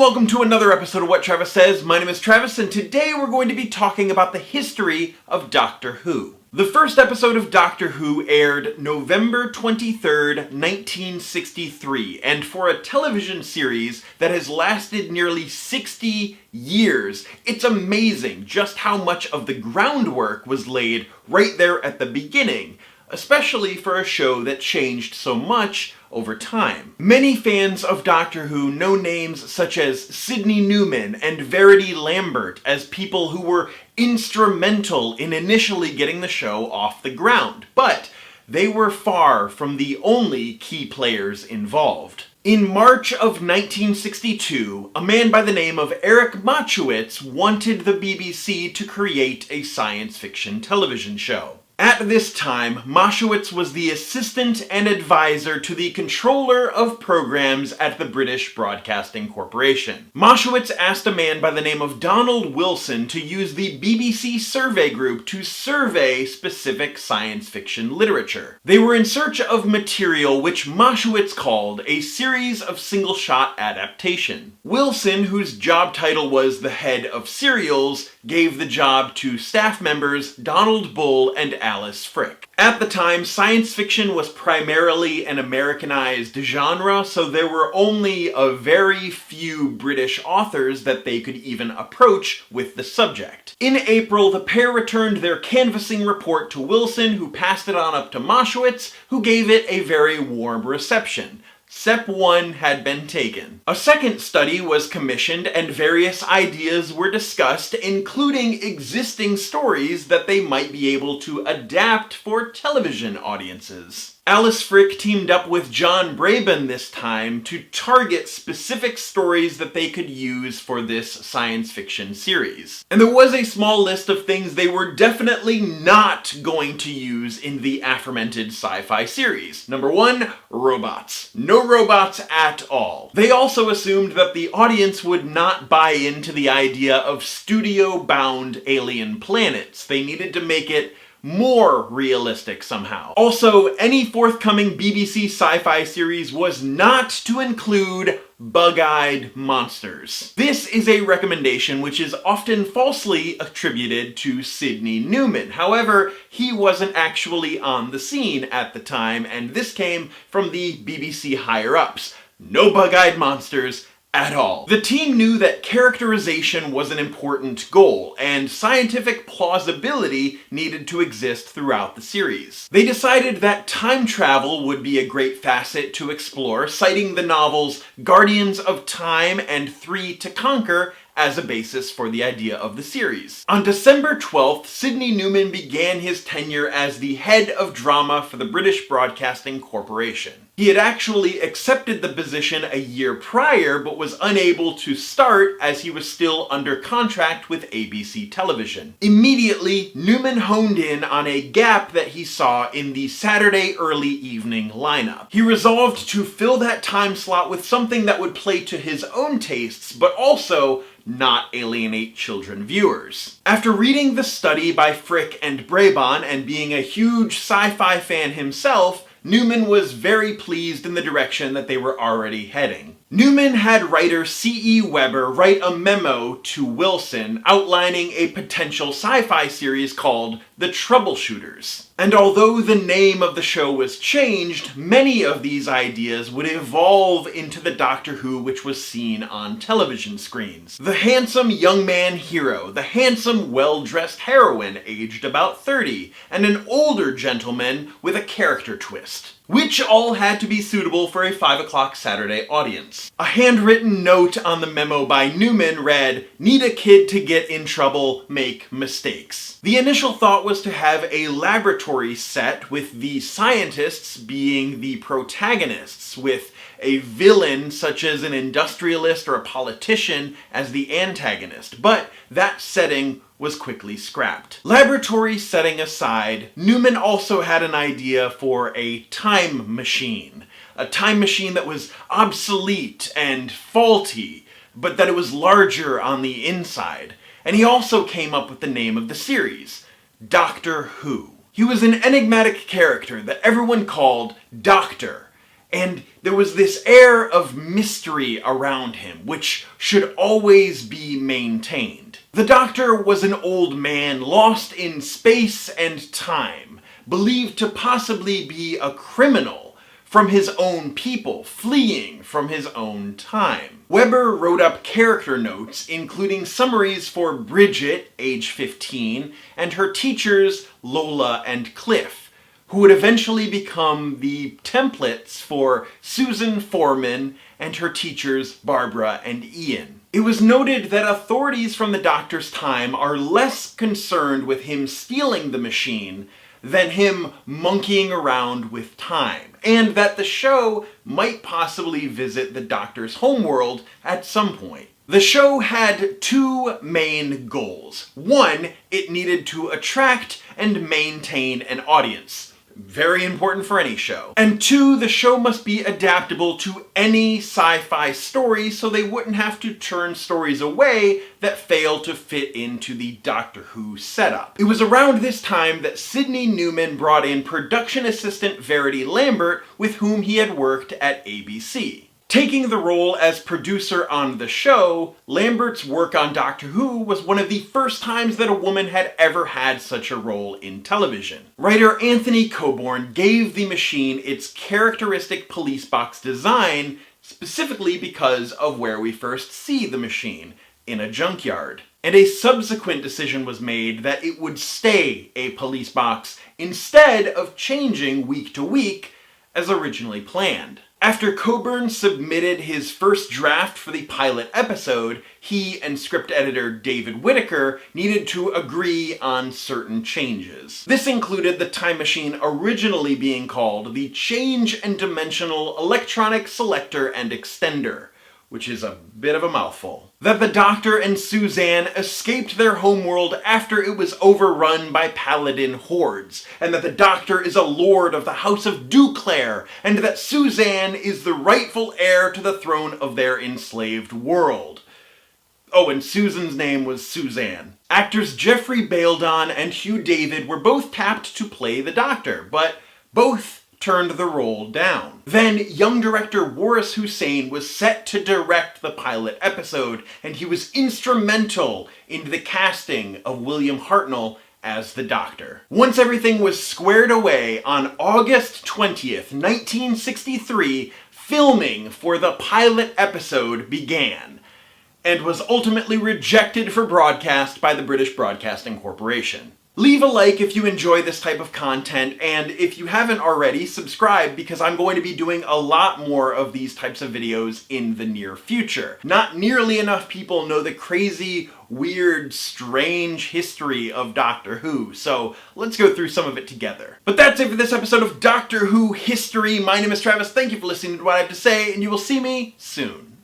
welcome to another episode of What Travis Says. My name is Travis, and today we're going to be talking about the history of Doctor Who. The first episode of Doctor Who aired November 23rd, 1963, and for a television series that has lasted nearly 60 years, it's amazing just how much of the groundwork was laid right there at the beginning, especially for a show that changed so much over time. Many fans of Doctor Who know names such as Sidney Newman and Verity Lambert as people who were instrumental in initially getting the show off the ground, but they were far from the only key players involved. In March of 1962, a man by the name of Eric Moshewitz wanted the BBC to create a science fiction television show. At this time, Moshewitz was the assistant and advisor to the controller of programs at the British Broadcasting Corporation. Moshewitz asked a man by the name of Donald Wilson to use the BBC survey group to survey specific science fiction literature. They were in search of material which Moshewitz called a series of single-shot adaptation. Wilson, whose job title was the head of serials, gave the job to staff members Donald Bull and Alice Frick. At the time, science fiction was primarily an Americanized genre, so there were only a very few British authors that they could even approach with the subject. In April, the pair returned their canvassing report to Wilson, who passed it on up to Moshewitz, who gave it a very warm reception. Step 1 had been taken. A second study was commissioned and various ideas were discussed, including existing stories that they might be able to adapt for television audiences. Alice Frick teamed up with John Braben this time to target specific stories that they could use for this science fiction series. And there was a small list of things they were definitely not going to use in the aforementioned sci-fi series. Number 1, robots. No robots at all. They also assumed that the audience would not buy into the idea of studio-bound alien planets. They needed to make it more realistic somehow. Also, any forthcoming BBC sci-fi series was not to include bug-eyed monsters. This is a recommendation which is often falsely attributed to Sidney Newman. However, he wasn't actually on the scene at the time, and this came from the BBC higher-ups. No bug-eyed monsters at all. The team knew that characterization was an important goal, and scientific plausibility needed to exist throughout the series. They decided that time travel would be a great facet to explore, citing the novels Guardians of Time and 3 to Conquer as a basis for the idea of the series. On December 12th, Sidney Newman began his tenure as the head of drama for the British Broadcasting Corporation. He had actually accepted the position a year prior, but was unable to start as he was still under contract with ABC Television. Immediately, Newman honed in on a gap that he saw in the Saturday early evening lineup. He resolved to fill that time slot with something that would play to his own tastes, but also not alienate children viewers. After reading the study by Frick and Braben and being a huge sci-fi fan himself, Newman was very pleased in the direction that they were already heading. Newman had writer C.E. Weber write a memo to Wilson outlining a potential sci-fi series called The Troubleshooters. And although the name of the show was changed, many of these ideas would evolve into the Doctor Who which was seen on television screens. The handsome young man hero, the handsome well-dressed heroine aged about 30, and an older gentleman with a character twist, which all had to be suitable for a 5 o'clock Saturday audience. A handwritten note on the memo by Newman read, "Need a kid to get in trouble, make mistakes." The initial thought was to have a laboratory set with the scientists being the protagonists, with a villain such as an industrialist or a politician as the antagonist, but that setting was quickly scrapped. Laboratory setting aside, Newman also had an idea for a time machine. A time machine that was obsolete and faulty, but that it was larger on the inside. And he also came up with the name of the series, Doctor Who. He was an enigmatic character that everyone called Doctor, And there was this air of mystery around him, which should always be maintained. The Doctor was an old man lost in space and time, believed to possibly be a criminal from his own people, fleeing from his own time. Weber wrote up character notes, including summaries for Bridget, age 15, and her teachers Lola and Cliff, who would eventually become the templates for Susan Foreman and her teachers Barbara and Ian. It was noted that authorities from the Doctor's time are less concerned with him stealing the machine than him monkeying around with time, and that the show might possibly visit the Doctor's homeworld at some point. The show had two main goals. One, it needed to attract and maintain an audience. Very important for any show. And two, the show must be adaptable to any sci-fi story so they wouldn't have to turn stories away that fail to fit into the Doctor Who setup. It was around this time that Sidney Newman brought in production assistant Verity Lambert, with whom he had worked at ABC. Taking the role as producer on the show, Lambert's work on Doctor Who was one of the first times that a woman had ever had such a role in television. Writer Anthony Coburn gave the machine its characteristic police box design, specifically because of where we first see the machine, in a junkyard. And a subsequent decision was made that it would stay a police box instead of changing week to week as originally planned. After Coburn submitted his first draft for the pilot episode, he and script editor David Whittaker needed to agree on certain changes. This included the time machine originally being called the Change and Dimensional Electronic Selector and Extender, which is a bit of a mouthful. That the Doctor and Suzanne escaped their homeworld after it was overrun by Paladin hordes, and that the Doctor is a lord of the House of Duclair, and that Suzanne is the rightful heir to the throne of their enslaved world. Oh, and Susan's name was Suzanne. Actors Jeffrey Baildon and Hugh David were both tapped to play the Doctor, but both turned the role down. Then young director Waris Hussein was set to direct the pilot episode, and he was instrumental in the casting of William Hartnell as the Doctor. Once everything was squared away, on August 20th, 1963, filming for the pilot episode began, and was ultimately rejected for broadcast by the British Broadcasting Corporation. Leave a like if you enjoy this type of content, and if you haven't already, subscribe, because I'm going to be doing a lot more of these types of videos in the near future. Not nearly enough people know the crazy, weird, strange history of Doctor Who, so let's go through some of it together. But that's it for this episode of Doctor Who History. My name is Travis, thank you for listening to what I have to say, and you will see me soon.